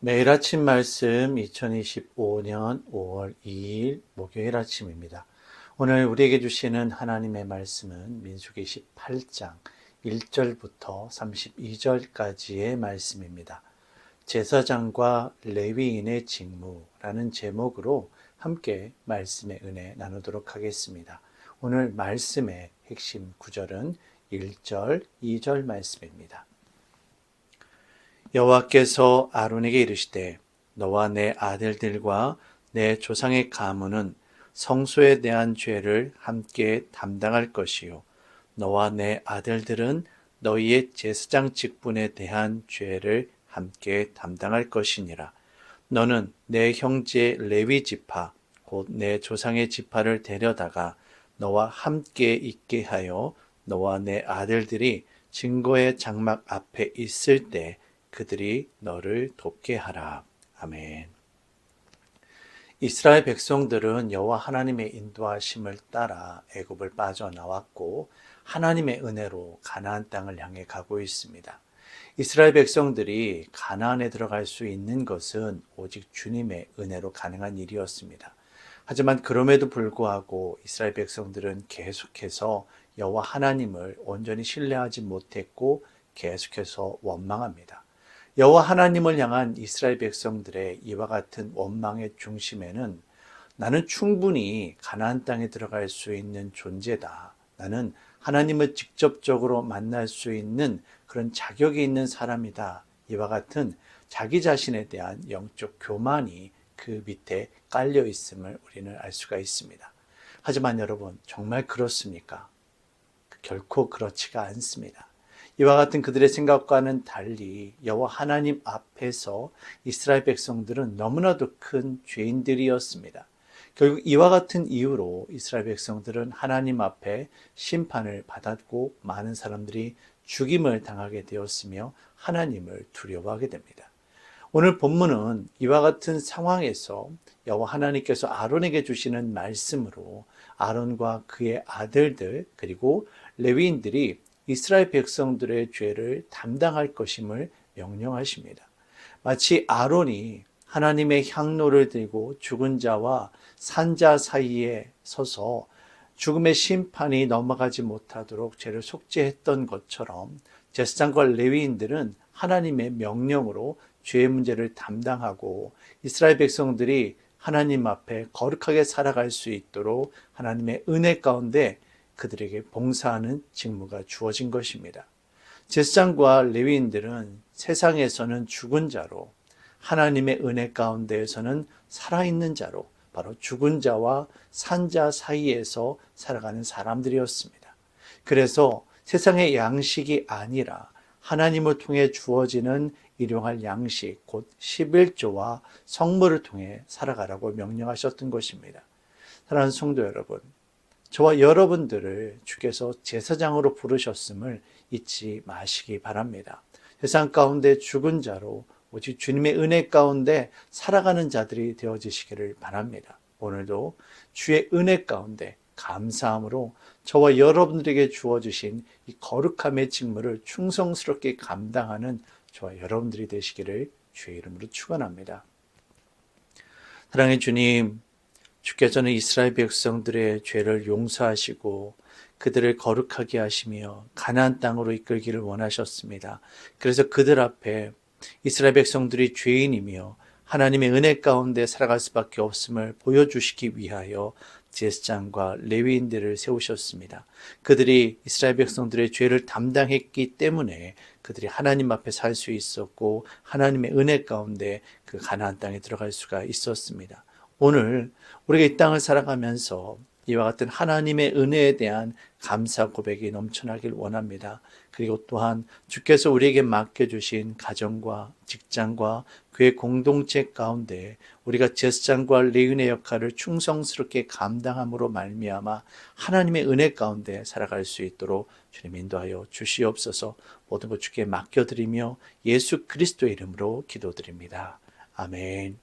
매일 아침 말씀 2025년 5월 2일 목요일 아침입니다. 오늘 우리에게 주시는 하나님의 말씀은 민수기 18장 1절부터 32절까지의 말씀입니다. 제사장과 레위인의 직무라는 제목으로 함께 말씀의 은혜 나누도록 하겠습니다. 오늘 말씀의 핵심 구절은 1절, 2절 말씀입니다. 여호와께서 아론에게 이르시되 너와 내 아들들과 내 조상의 가문은 성소에 대한 죄를 함께 담당할 것이요 너와 내 아들들은 너희의 제사장 직분에 대한 죄를 함께 담당할 것이니라. 너는 내 형제 레위 지파 곧 내 조상의 지파를 데려다가 너와 함께 있게 하여 너와 내 아들들이 증거의 장막 앞에 있을 때 그들이 너를 돕게 하라. 아멘. 이스라엘 백성들은 여호와 하나님의 인도하심을 따라 애굽을 빠져나왔고 하나님의 은혜로 가나안 땅을 향해 가고 있습니다. 이스라엘 백성들이 가나안에 들어갈 수 있는 것은 오직 주님의 은혜로 가능한 일이었습니다. 하지만 그럼에도 불구하고 이스라엘 백성들은 계속해서 여호와 하나님을 온전히 신뢰하지 못했고 계속해서 원망합니다. 여호와 하나님을 향한 이스라엘 백성들의 이와 같은 원망의 중심에는 나는 충분히 가나안 땅에 들어갈 수 있는 존재다. 나는 하나님을 직접적으로 만날 수 있는 그런 자격이 있는 사람이다. 이와 같은 자기 자신에 대한 영적 교만이 그 밑에 깔려 있음을 우리는 알 수가 있습니다. 하지만 여러분, 정말 그렇습니까? 결코 그렇지가 않습니다. 이와 같은 그들의 생각과는 달리 여호와 하나님 앞에서 이스라엘 백성들은 너무나도 큰 죄인들이었습니다. 결국 이와 같은 이유로 이스라엘 백성들은 하나님 앞에 심판을 받았고 많은 사람들이 죽임을 당하게 되었으며 하나님을 두려워하게 됩니다. 오늘 본문은 이와 같은 상황에서 여호와 하나님께서 아론에게 주시는 말씀으로 아론과 그의 아들들 그리고 레위인들이 이스라엘 백성들의 죄를 담당할 것임을 명령하십니다. 마치 아론이 하나님의 향로를 들고 죽은 자와 산 자 사이에 서서 죽음의 심판이 넘어가지 못하도록 죄를 속죄했던 것처럼 제사장과 레위인들은 하나님의 명령으로 죄의 문제를 담당하고 이스라엘 백성들이 하나님 앞에 거룩하게 살아갈 수 있도록 하나님의 은혜 가운데 그들에게 봉사하는 직무가 주어진 것입니다. 제사장과 레위인들은 세상에서는 죽은 자로 하나님의 은혜 가운데에서는 살아있는 자로 바로 죽은 자와 산 자 사이에서 살아가는 사람들이었습니다. 그래서 세상의 양식이 아니라 하나님을 통해 주어지는 일용할 양식 곧 11조와 성물을 통해 살아가라고 명령하셨던 것입니다. 사랑하는 성도 여러분, 저와 여러분들을 주께서 제사장으로 부르셨음을 잊지 마시기 바랍니다. 세상 가운데 죽은 자로 오직 주님의 은혜 가운데 살아가는 자들이 되어지시기를 바랍니다. 오늘도 주의 은혜 가운데 감사함으로 저와 여러분들에게 주어주신 이 거룩함의 직무를 충성스럽게 감당하는 저와 여러분들이 되시기를 주의 이름으로 축원합니다. 사랑의 주님, 주께서는 이스라엘 백성들의 죄를 용서하시고 그들을 거룩하게 하시며 가나안 땅으로 이끌기를 원하셨습니다. 그래서 그들 앞에 이스라엘 백성들이 죄인이며 하나님의 은혜 가운데 살아갈 수밖에 없음을 보여주시기 위하여 제사장과 레위인들을 세우셨습니다. 그들이 이스라엘 백성들의 죄를 담당했기 때문에 그들이 하나님 앞에 살 수 있었고 하나님의 은혜 가운데 그 가나안 땅에 들어갈 수가 있었습니다. 오늘 우리가 이 땅을 살아가면서 이와 같은 하나님의 은혜에 대한 감사 고백이 넘쳐나길 원합니다. 그리고 또한 주께서 우리에게 맡겨주신 가정과 직장과 교회 공동체 가운데 우리가 제사장과 레위인의 역할을 충성스럽게 감당함으로 말미암아 하나님의 은혜 가운데 살아갈 수 있도록 주님 인도하여 주시옵소서. 모든 것 주께 맡겨드리며 예수 그리스도의 이름으로 기도드립니다. 아멘.